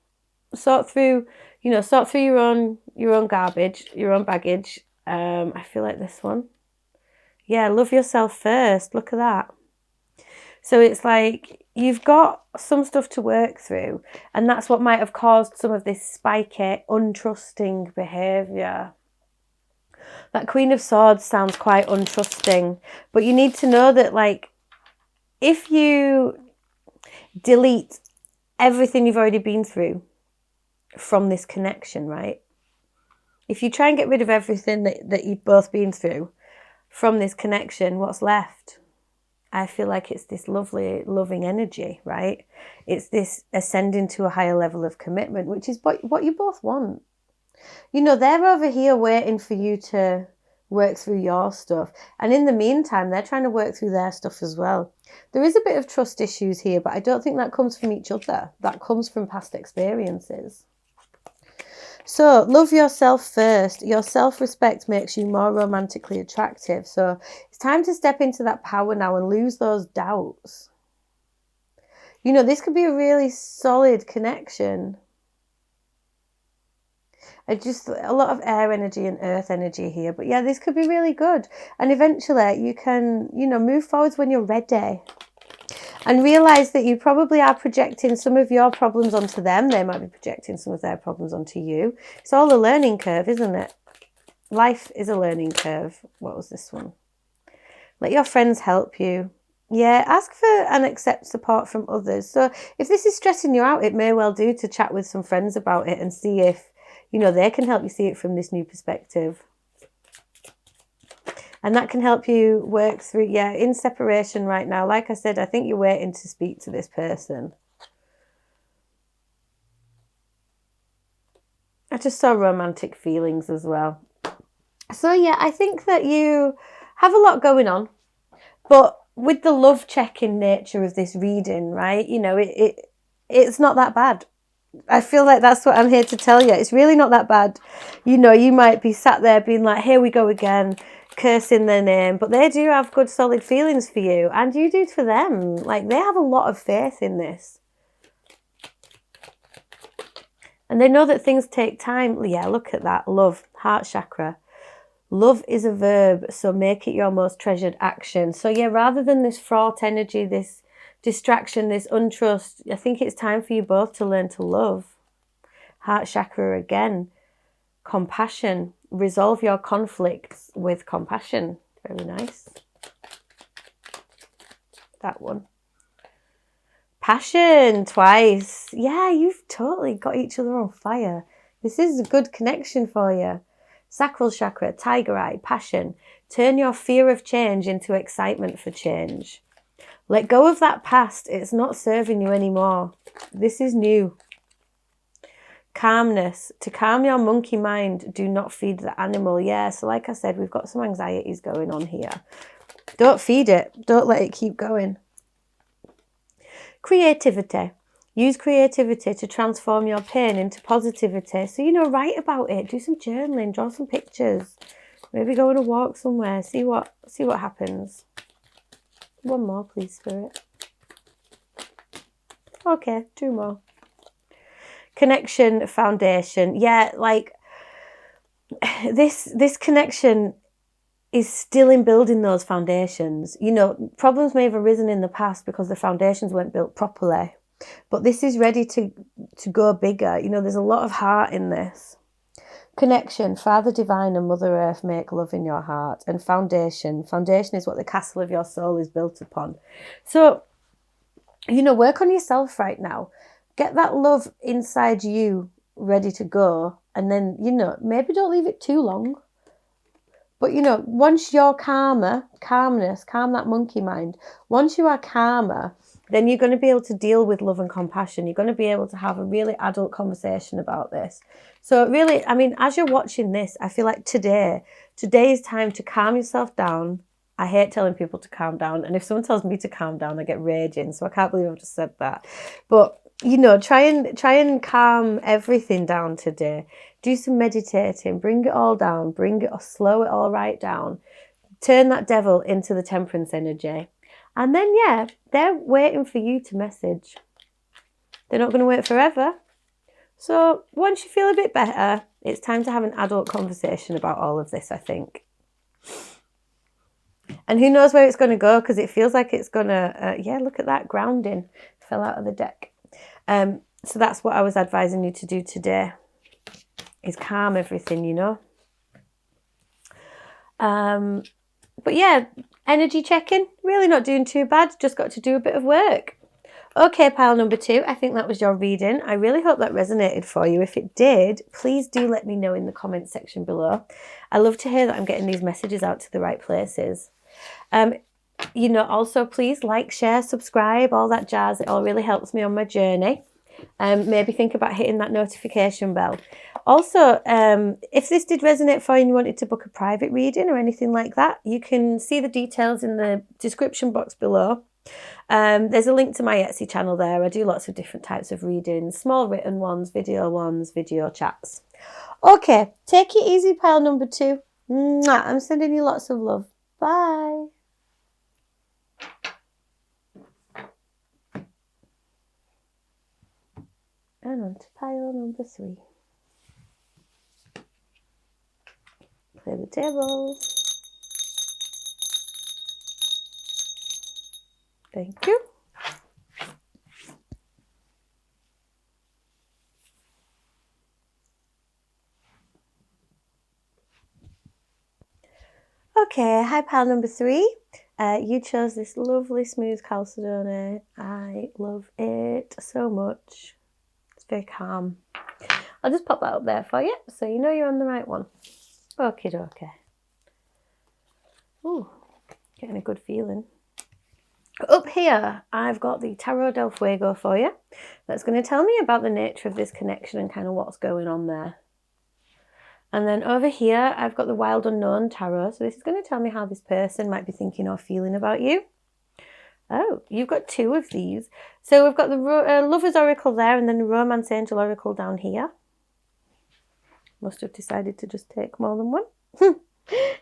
Sort through your own garbage, your own baggage. I feel like this one. Yeah, love yourself first. Look at that. So it's like you've got some stuff to work through, and that's what might have caused some of this spiky, untrusting behaviour. That Queen of Swords sounds quite untrusting, but you need to know that, like, if you delete everything you've already been through from this connection, right? If you try and get rid of everything that you've both been through from this connection, what's left? I feel like it's this lovely, loving energy, right? It's this ascending to a higher level of commitment, which is what you both want. You know, they're over here waiting for you to work through your stuff. And in the meantime, they're trying to work through their stuff as well. There is a bit of trust issues here, but I don't think that comes from each other. That comes from past experiences. So love yourself first. Your self-respect makes you more romantically attractive. So it's time to step into that power now and lose those doubts. You know, this could be a really solid connection. Just a lot of air energy and earth energy here. But yeah, this could be really good. And eventually you can, you know, move forwards when you're ready. And realise that you probably are projecting some of your problems onto them. They might be projecting some of their problems onto you. It's all a learning curve, isn't it? Life is a learning curve. What was this one? Let your friends help you. Yeah, ask for and accept support from others. So if this is stressing you out, it may well do to chat with some friends about it and see if, you know, they can help you see it from this new perspective. And that can help you work through, yeah, in separation right now. Like I said, I think you're waiting to speak to this person. I just saw romantic feelings as well. So yeah, I think that you have a lot going on. But with the love checking nature of this reading, right, you know, it's not that bad. I feel like that's what I'm here to tell you. It's really not that bad. You know, you might be sat there being like, here we go again, cursing their name, but they do have good solid feelings for you, and you do for them. Like, they have a lot of faith in this, and they know that things take time. Yeah, look at that. Love, heart chakra. Love is a verb, so make it your most treasured action. So yeah, rather than this fraught energy, this distraction, this untrust, I think it's time for you both to learn to love. Heart chakra again. Compassion. Resolve your conflicts with compassion. Very nice. That one. Passion twice. Yeah, you've totally got each other on fire. This is a good connection for you. Sacral chakra, tiger eye, passion. Turn your fear of change into excitement for change. Let go of that past. It's not serving you anymore. This is new. Calmness. To calm your monkey mind, do not feed the animal. Yeah, so like I said, we've got some anxieties going on here. Don't feed it. Don't let it keep going. Creativity. Use creativity to transform your pain into positivity. So, write about it. Do some journaling. Draw some pictures. Maybe go on a walk somewhere. See what happens. One more, please, Spirit. Okay, 2 more. Connection, foundation. Yeah, like this connection is still in building those foundations. Problems may have arisen in the past because the foundations weren't built properly. But this is ready to go bigger. There's a lot of heart in this. Connection, Father Divine and Mother Earth make love in your heart. And foundation is what the castle of your soul is built upon. So, work on yourself right now. Get that love inside you ready to go. And then, maybe don't leave it too long. But, once you're calm that monkey mind. Once you are calmer, then you're going to be able to deal with love and compassion. You're going to be able to have a really adult conversation about this. So really, as you're watching this, I feel like today is time to calm yourself down. I hate telling people to calm down. And if someone tells me to calm down, I get raging. So I can't believe I've just said that. But, try and calm everything down today. Do some meditating. Bring it all down. Slow it all right down. Turn that devil into the temperance energy. And then, they're waiting for you to message. They're not going to wait forever. So once you feel a bit better, it's time to have an adult conversation about all of this, I think. And who knows where it's going to go, because it feels like it's going to, look at that, grounding. Fell out of the deck. So that's what I was advising you to do today, is calm everything, But energy checking, really not doing too bad, just got to do a bit of work. Okay, pile number 2, I think that was your reading. I really hope that resonated for you. If it did, please do let me know in the comments section below. I love to hear that I'm getting these messages out to the right places. Also please like, share, subscribe, all that jazz. It all really helps me on my journey. Maybe think about hitting that notification bell. Also, if this did resonate for you and you wanted to book a private reading or anything like that, you can see the details in the description box below. There's a link to my Etsy channel there. I do lots of different types of readings, small written ones, video chats. Okay, take it easy, pile number 2. Mwah, I'm sending you lots of love. Bye. And on to pile number 3. Clear the table. Thank you. Okay, hi pile number 3. You chose this lovely smooth chalcedony. I love it so much. It's very calm. I'll just pop that up there for you so you know you're on the right one. Okie dokie. Ooh, getting a good feeling. Up here, I've got the Tarot del Fuego for you. That's going to tell me about the nature of this connection and kind of what's going on there. And then over here, I've got the Wild Unknown Tarot. So this is going to tell me how this person might be thinking or feeling about you. Oh, you've got 2 of these. So we've got the Lover's Oracle there and then the Romance Angel Oracle down here. Must have decided to just take more than one.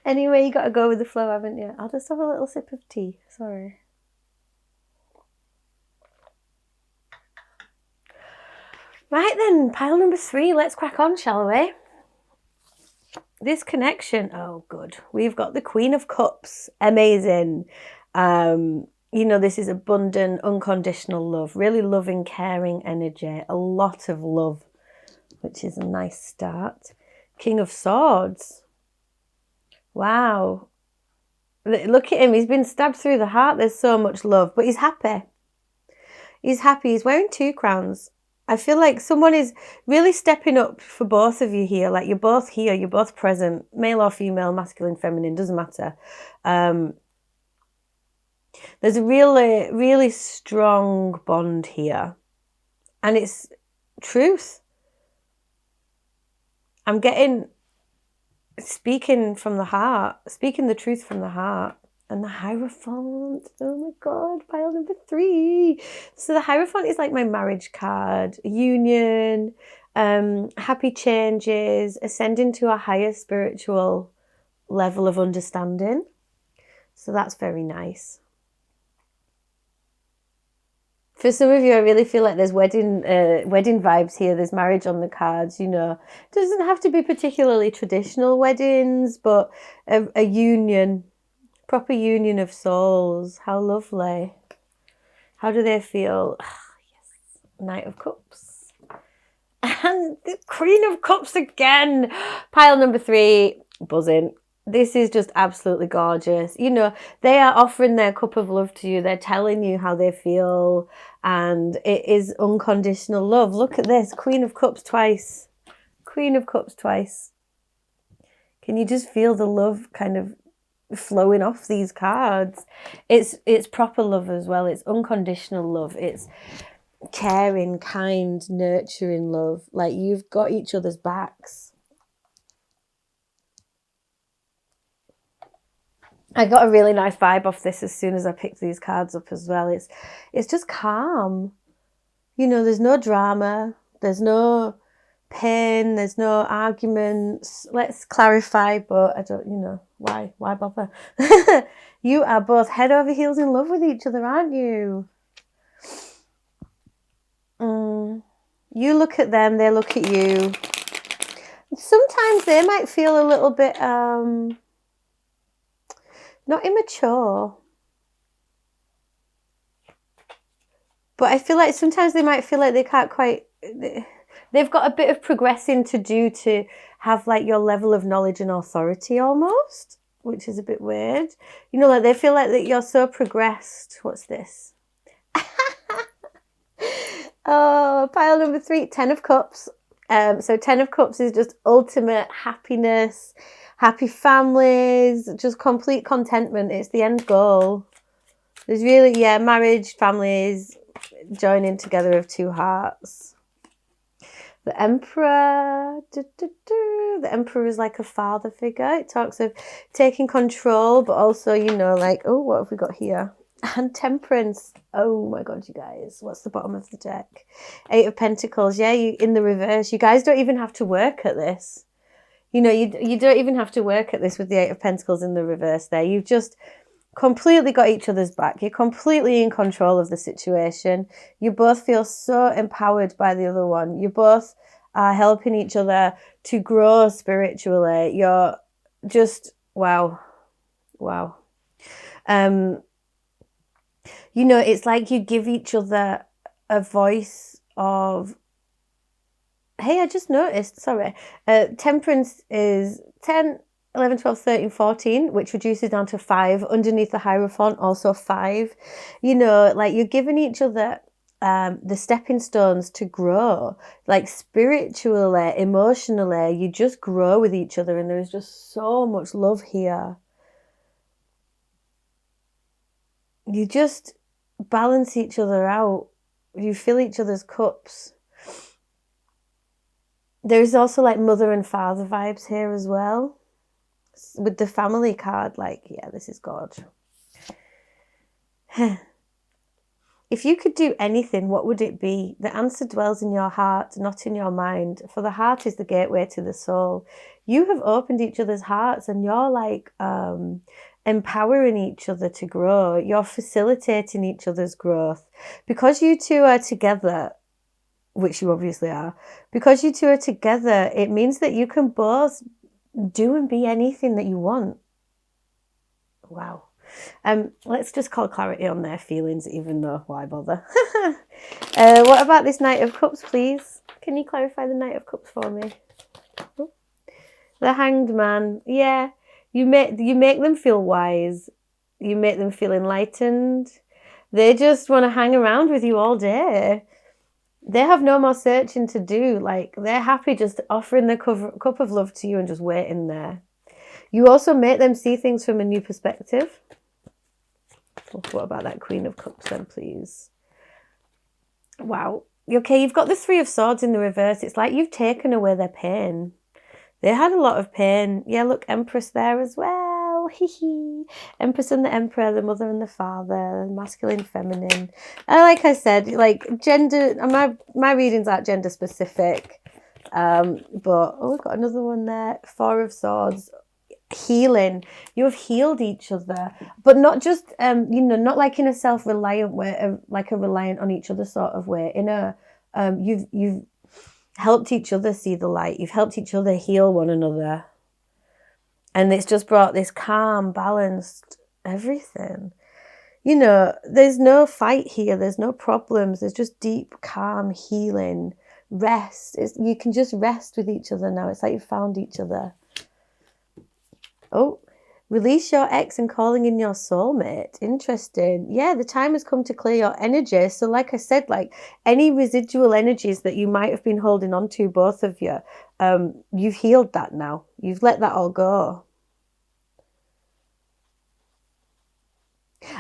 Anyway, you got to go with the flow, haven't you? I'll just have a little sip of tea. Sorry. Right then, pile number 3. Let's crack on, shall we? This connection, oh good. We've got the Queen of Cups. Amazing. This is abundant, unconditional love. Really loving, caring energy. A lot of love, which is a nice start. King of Swords. Wow. Look at him. He's been stabbed through the heart. There's so much love, but he's happy. He's happy. He's wearing 2 crowns. I feel like someone is really stepping up for both of you here. Like you're both here, you're both present, male or female, masculine, feminine, doesn't matter. There's a really, really strong bond here. And it's truth. I'm getting speaking from the heart, speaking the truth from the heart. And the Hierophant. Oh my God, pile number 3. So the Hierophant is like my marriage card. Union, happy changes, ascending to a higher spiritual level of understanding. So that's very nice. For some of you, I really feel like there's wedding vibes here. There's marriage on the cards, you know. It doesn't have to be particularly traditional weddings, but a union, proper union of souls. How lovely. How do they feel? Yes. Knight of Cups. And the Queen of Cups again. Pile number 3, buzzing. This is just absolutely gorgeous. You know, they are offering their cup of love to you. They're telling you how they feel. And it is unconditional love. Look at this. Queen of Cups twice. Queen of Cups twice. Can you just feel the love kind of flowing off these cards? It's proper love as well. It's unconditional love. It's caring, kind, nurturing love. Like, you've got each other's backs. I got a really nice vibe off this as soon as I picked these cards up as well. It's just calm. You know, there's no drama. There's no pain. There's no arguments. Let's clarify, but I don't, you know, why bother? You are both head over heels in love with each other, aren't you? You look at them, they look at you. Sometimes they might feel a little bit, not immature, but I feel like sometimes they might feel like they can't quite, they've got a bit of progressing to do to have like your level of knowledge and authority almost, which is a bit weird. You know, like they feel like that you're so progressed. What's this? Oh, pile number 3, 10 of Cups. So 10 of Cups is just ultimate happiness, happy families, just complete contentment. It's the end goal. There's really, marriage, families, joining together of 2 hearts. The Emperor. The Emperor is like a father figure. It talks of taking control, but also, you know, like, oh, what have we got here? And Temperance. Oh my God, you guys. What's the bottom of the deck? 8 of Pentacles. Yeah, you in the reverse. You guys don't even have to work at this. You know, you don't even have to work at this with the 8 of Pentacles in the reverse there. You've just completely got each other's back. You're completely in control of the situation. You both feel so empowered by the other one. You both are helping each other to grow spiritually. You're just, wow. You know, it's like you give each other a voice of, hey, I just noticed, sorry. Temperance is 10, 11, 12, 13, 14, which reduces down to 5. Underneath the Hierophant, also 5. You know, like you're giving each other the stepping stones to grow. Like spiritually, emotionally, you just grow with each other. And there is just so much love here. You just balance each other out. You fill each other's cups. There's also like mother and father vibes here as well. With the family card, like, yeah, this is God. If you could do anything, what would it be? The answer dwells in your heart, not in your mind. For the heart is the gateway to the soul. You have opened each other's hearts and you're like empowering each other to grow. You're facilitating each other's growth. Because you two are together, which you obviously are, because you two are together, it means that you can both do and be anything that you want. Wow. Let's just call clarity on their feelings, even though why bother? What about this Knight of Cups, please? Can you clarify the Knight of Cups for me? The Hanged Man. Yeah, you make them feel wise. You make them feel enlightened. They just want to hang around with you all day. They have no more searching to do. Like, they're happy just offering their cup of love to you and just waiting there. You also make them see things from a new perspective. What about that Queen of Cups then, please? Wow. Okay, you've got the 3 of Swords in the reverse. It's like you've taken away their pain. They had a lot of pain. Yeah, look, Empress there as well. all. Hee hee. Empress and the Emperor, the mother and the father, masculine, feminine. And like I said, like gender, my readings aren't gender specific. But we've got another one there. Four of Swords. Healing. You have healed each other, but not just not like in a self-reliant way, like a reliant on each other sort of way. In a you've helped each other see the light. You've helped each other heal one another, and it's just brought this calm, balanced everything. There's no fight here. There's no problems. There's just deep, calm, healing, rest. You can just rest with each other now. It's like you found each other. Oh, release your ex and calling in your soulmate. Interesting. Yeah, the time has come to clear your energy. So like I said, like any residual energies that you might have been holding on to, both of you, you've healed that now. You've let that all go.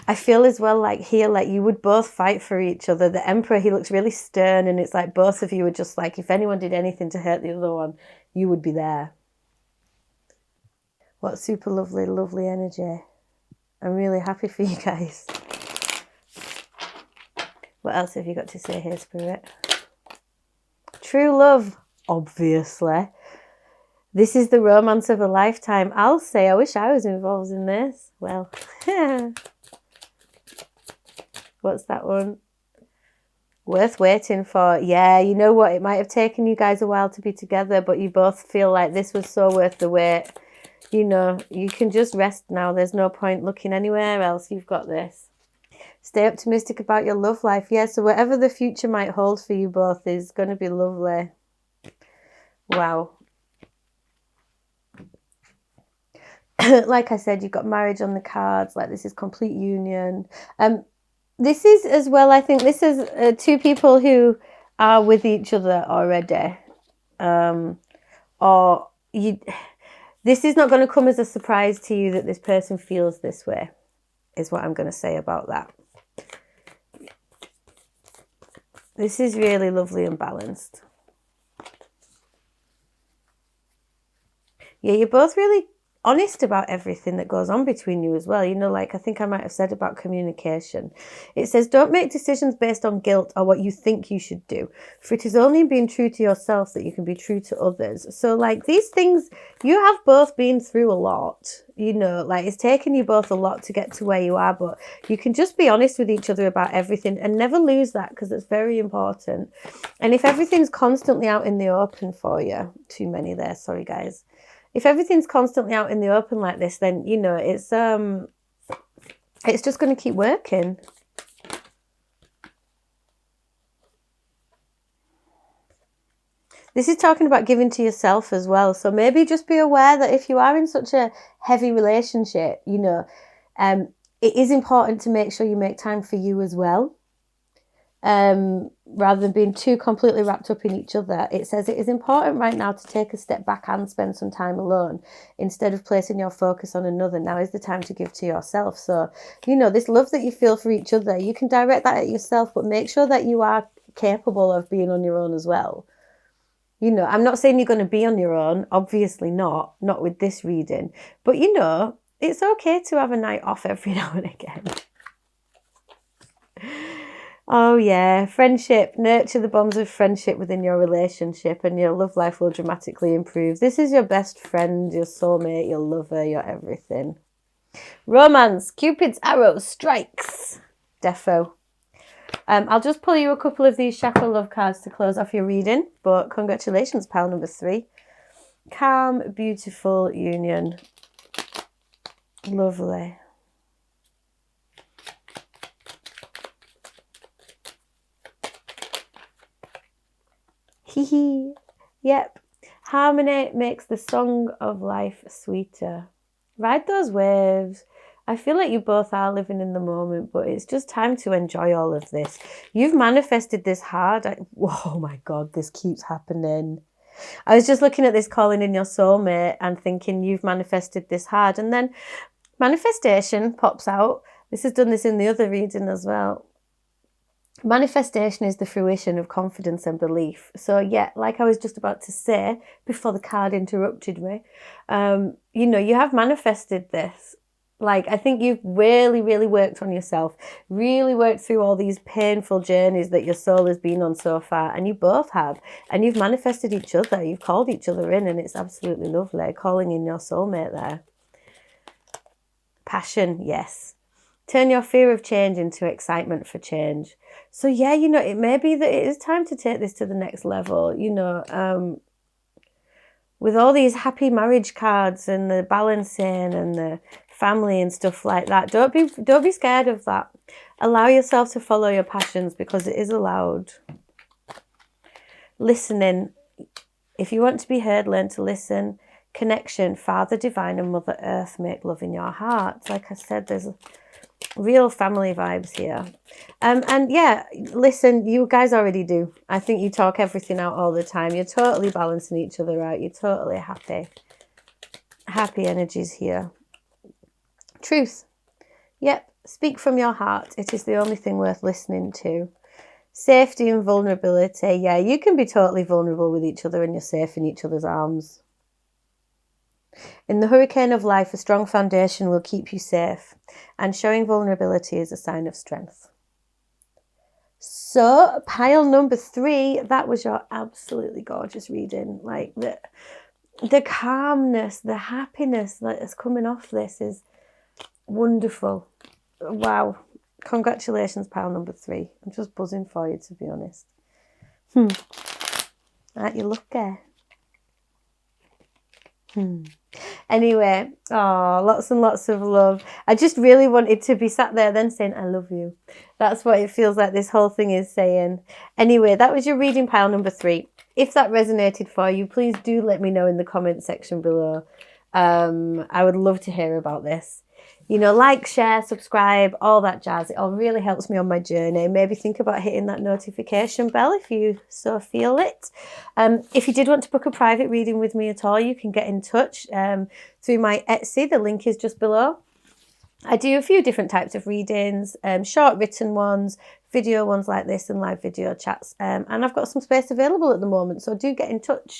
I feel as well like here, like you would both fight for each other. The Emperor, he looks really stern, and it's like both of you are just like, if anyone did anything to hurt the other one, you would be there. What super lovely, lovely energy. I'm really happy for you guys. What else have you got to say here, Spirit? True love, obviously. This is the romance of a lifetime. I'll say, I wish I was involved in this. Well, what's that one? Worth waiting for. Yeah, you know what? It might have taken you guys a while to be together, but you both feel like this was so worth the wait. You can just rest now. There's no point looking anywhere else. You've got this. Stay optimistic about your love life. Yeah, so whatever the future might hold for you both is going to be lovely. Wow. Like I said, you've got marriage on the cards. Like this is complete union. This is as well, I think this is two people who are with each other already. This is not going to come as a surprise to you that this person feels this way, is what I'm going to say about that. This is really lovely and balanced. Yeah, you're both really honest about everything that goes on between you as well. Like I think I might have said about communication. It says, don't make decisions based on guilt or what you think you should do, for it is only in being true to yourself that you can be true to others. So like these things, you have both been through a lot, like it's taken you both a lot to get to where you are, but you can just be honest with each other about everything and never lose that, because it's very important. And if everything's constantly out in the open for you, too many there, sorry guys. If everything's constantly out in the open like this, then, it's just going to keep working. This is talking about giving to yourself as well. So maybe just be aware that if you are in such a heavy relationship, it is important to make sure you make time for you as well. Rather than being too completely wrapped up in each other. It says it is important right now to take a step back and spend some time alone instead of placing your focus on another. Now is the time to give to yourself. So, this love that you feel for each other, you can direct that at yourself, but make sure that you are capable of being on your own as well. I'm not saying you're going to be on your own, obviously not with this reading, but it's okay to have a night off every now and again. Oh yeah, friendship. Nurture the bonds of friendship within your relationship and your love life will dramatically improve. This is your best friend, your soulmate, your lover, your everything. Romance. Cupid's arrow strikes. Defo. I'll just pull you a couple of these chakra love cards to close off your reading, but congratulations, pile number 3. Calm, beautiful union. Lovely. Hee. Yep. Harmony makes the song of life sweeter. Ride those waves. I feel like you both are living in the moment, but it's just time to enjoy all of this. You've manifested this hard. Oh my God, this keeps happening. I was just looking at this calling in your soulmate and thinking you've manifested this hard. And then manifestation pops out. This has done this in the other reading as well. Manifestation is the fruition of confidence and belief. So yeah, like I was just about to say before the card interrupted me, you know, you have manifested this. Like, I think you've really, really worked on yourself, really worked through all these painful journeys that your soul has been on so far, and you both have. And you've manifested each other, you've called each other in, and it's absolutely lovely. Calling in your soulmate there. Passion, yes. Turn your fear of change into excitement for change. So yeah, you know, it may be that it is time to take this to the next level, you know, with all these happy marriage cards and the balancing and the family and stuff like that. Don't be scared of that. Allow yourself to follow your passions, because it is allowed. Listening. If you want to be heard, learn to listen. Connection. Father Divine and Mother Earth make love in your heart. Like I said, there's real family vibes here. And yeah, listen, you guys already do. I think you talk everything out all the time. You're totally balancing each other out. You're totally happy. Happy energies here. Truth. Yep, speak from your heart. It is the only thing worth listening to. Safety and vulnerability. Yeah, you can be totally vulnerable with each other and you're safe in each other's arms. In the hurricane of life, a strong foundation will keep you safe, and showing vulnerability is a sign of strength. So, pile number 3, that was your absolutely gorgeous reading. Like, the calmness, the happiness that is coming off this is wonderful. Wow. Congratulations, pile number 3. I'm just buzzing for you, to be honest. Aren't you lucky? Anyway, lots and lots of love. I just really wanted to be sat there then saying, I love you. That's what it feels like this whole thing is saying. Anyway, that was your reading, pile number 3. If that resonated for you, please do let me know in the comment section below. I would love to hear about this. You know, like, share, subscribe, all that jazz. It all really helps me on my journey. Maybe think about hitting that notification bell if you so feel it. If you did want to book a private reading with me at all, you can get in touch through my Etsy. The link is just below. I do a few different types of readings, short written ones, video ones like this, and live video chats. And I've got some space available at the moment, so do get in touch.